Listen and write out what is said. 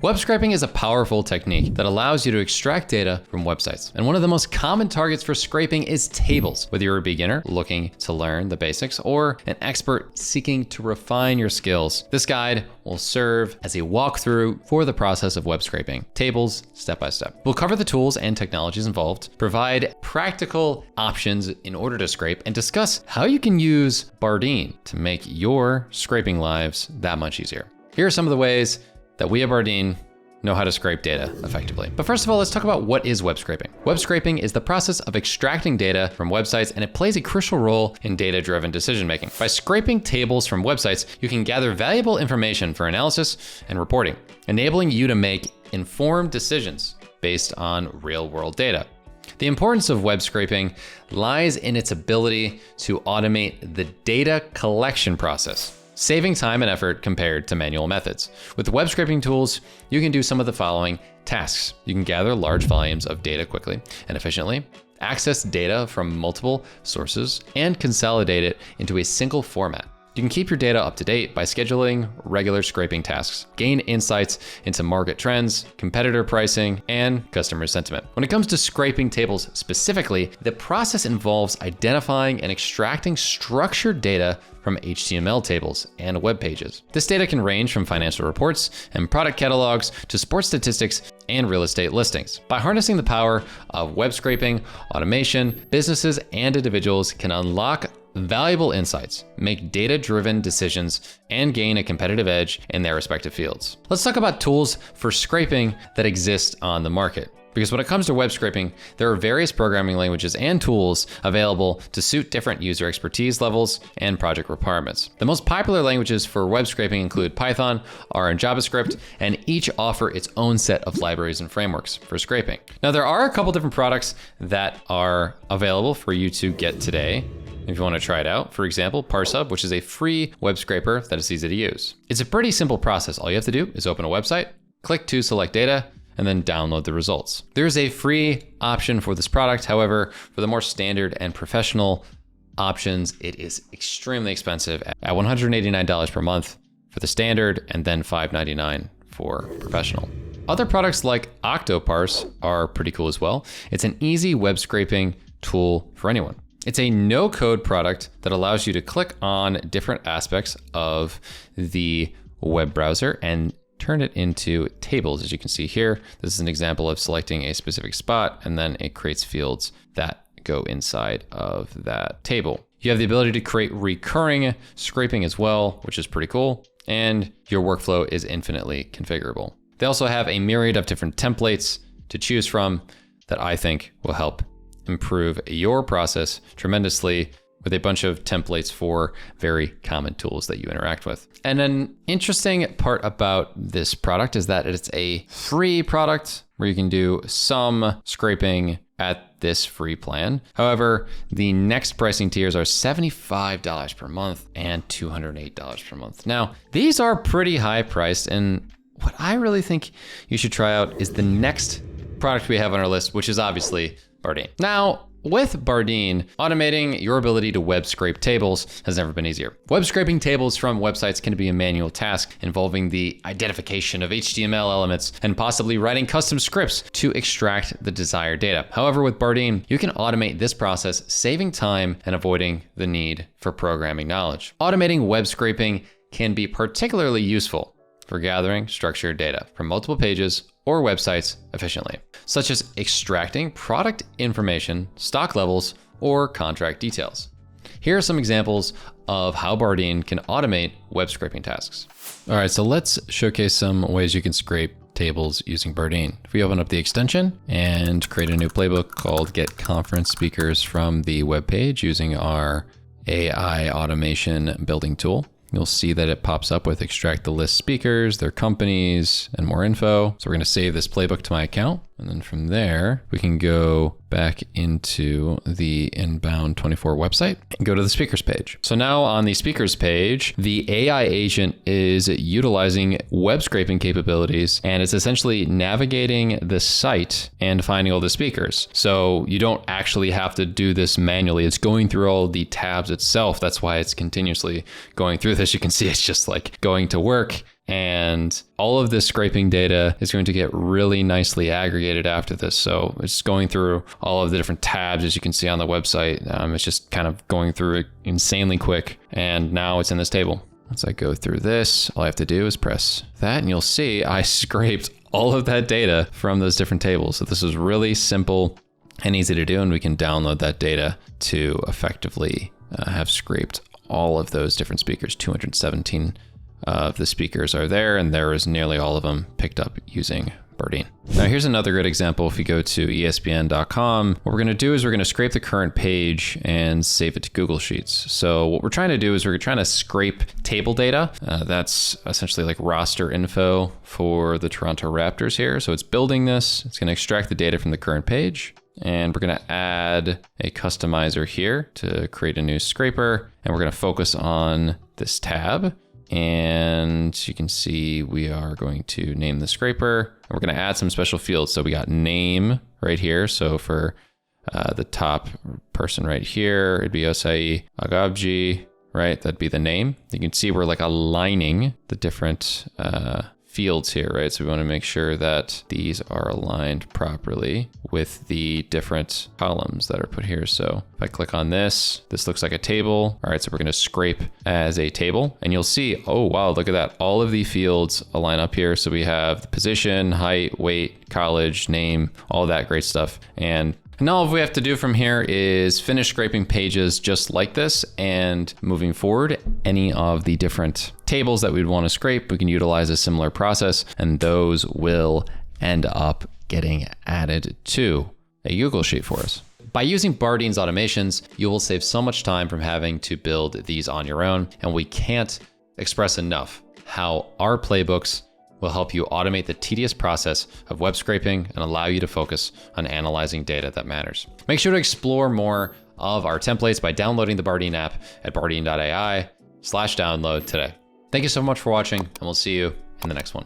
Web scraping is a powerful technique that allows you to extract data from websites. And one of the most common targets for scraping is tables. Whether you're a beginner looking to learn the basics or an expert seeking to refine your skills, this guide will serve as a walkthrough for the process of web scraping, tables step by step. We'll cover the tools and technologies involved, provide practical options in order to scrape, and discuss how you can use Bardeen to make your scraping lives that much easier. Here are some of the ways that we at Bardeen know how to scrape data effectively. But first of all, let's talk about what is web scraping. Web scraping is the process of extracting data from websites, and it plays a crucial role in data-driven decision-making. By scraping tables from websites, you can gather valuable information for analysis and reporting, enabling you to make informed decisions based on real-world data. The importance of web scraping lies in its ability to automate the data collection process, saving time and effort compared to manual methods. With web scraping tools, you can do some of the following tasks. You can gather large volumes of data quickly and efficiently, access data from multiple sources, and consolidate it into a single format. You can keep your data up to date by scheduling regular scraping tasks, gain insights into market trends, competitor pricing, and customer sentiment. When it comes to scraping tables specifically, the process involves identifying and extracting structured data from HTML tables and web pages. This data can range from financial reports and product catalogs to sports statistics and real estate listings. By harnessing the power of web scraping, automation, businesses and individuals can unlock valuable insights, make data-driven decisions, and gain a competitive edge in their respective fields. Let's talk about tools for scraping that exist on the market. Because when it comes to web scraping, there are various programming languages and tools available to suit different user expertise levels and project requirements. The most popular languages for web scraping include Python, R, and JavaScript, and each offer its own set of libraries and frameworks for scraping. Now, there are a couple different products that are available for you to get today if you want to try it out. For example, ParseHub, which is a free web scraper that is easy to use. It's a pretty simple process. All you have to do is open a website, click to select data, and then download the results. There's a free option for this product. However, for the more standard and professional options, it is extremely expensive at $189 per month for the standard and then $599 for professional. Other products like Octoparse are pretty cool as well. It's an easy web scraping tool for anyone. It's a no-code product that allows you to click on different aspects of the web browser and turn it into tables. As you can see here, this is an example of selecting a specific spot, and then it creates fields that go inside of that table. You have the ability to create recurring scraping as well, which is pretty cool, and your workflow is infinitely configurable. They also have a myriad of different templates to choose from that I think will help improve your process tremendously, with a bunch of templates for very common tools that you interact with. And an interesting part about this product is that it's a free product where you can do some scraping at this free plan. However, the next pricing tiers are $75 per month and $208 per month. Now, these are pretty high priced, and what I really think you should try out is the next product we have on our list, which is obviously Bardeen. Now, with Bardeen, automating your ability to web scrape tables has never been easier. Web scraping tables from websites can be a manual task involving the identification of HTML elements and possibly writing custom scripts to extract the desired data. However, with Bardeen, you can automate this process, saving time and avoiding the need for programming knowledge. Automating web scraping can be particularly useful for gathering structured data from multiple pages or websites efficiently, such as extracting product information, stock levels, or contract details. Here are some examples of how Bardeen can automate web scraping tasks. All right, so let's showcase some ways you can scrape tables using Bardeen. If we open up the extension and create a new playbook called Get Conference Speakers from the web page using our AI automation building tool, you'll see that it pops up with extract the list speakers, their companies, and more info. So we're going to save this playbook to my account. And then from there, we can go back into the Inbound 24 website and go to the speakers page. So now on the speakers page, the AI agent is utilizing web scraping capabilities, and it's essentially navigating the site and finding all the speakers. So you don't actually have to do this manually. It's going through all the tabs itself. That's why it's continuously going through this. You can see it's just like going to work And all of this scraping data is going to get really nicely aggregated after this. So it's going through all of the different tabs, as you can see on the website. It's just kind of going through it insanely quick. And now it's in this table. Once I go through this, all I have to do is press that, and you'll see I scraped all of that data from those different tables. So this is really simple and easy to do, and we can download that data to effectively have scraped all of those different speakers. 217 of the speakers are there, and there is nearly all of them picked up using Bardeen. Now here's another good example. If you go to espn.com, what we're going to do is we're going to scrape the current page and save it to Google Sheets. So what we're trying to do is we're trying to scrape table data. That's essentially like roster info for the Toronto Raptors here. So it's building this. It's going to extract the data from the current page. And we're going to add a customizer here to create a new scraper. And we're going to focus on this tab. And you can see we are going to name the scraper. And we're going to add some special fields. So we got name right here. So for the top person right here, it'd be Osai Agabji, right? That'd be the name. You can see we're like aligning the different fields here, right? So we want to make sure that these are aligned properly with the different columns that are put here. So if I click on this, this looks like a table. All right, so we're going to scrape as a table, and you'll see, oh wow, look at that. All of the fields align up here. So we have the position, height, weight, college, name, all that great stuff. And now all we have to do from here is finish scraping pages just like this, and moving forward, any of the different tables that we'd want to scrape, we can utilize a similar process, and those will end up getting added to a Google Sheet for us. By using Bardeen's automations, you will save so much time from having to build these on your own, and we can't express enough how our playbooks will help you automate the tedious process of web scraping and allow you to focus on analyzing data that matters. Make sure to explore more of our templates by downloading the Bardeen app at bardeen.ai/download today. Thank you so much for watching, and we'll see you in the next one.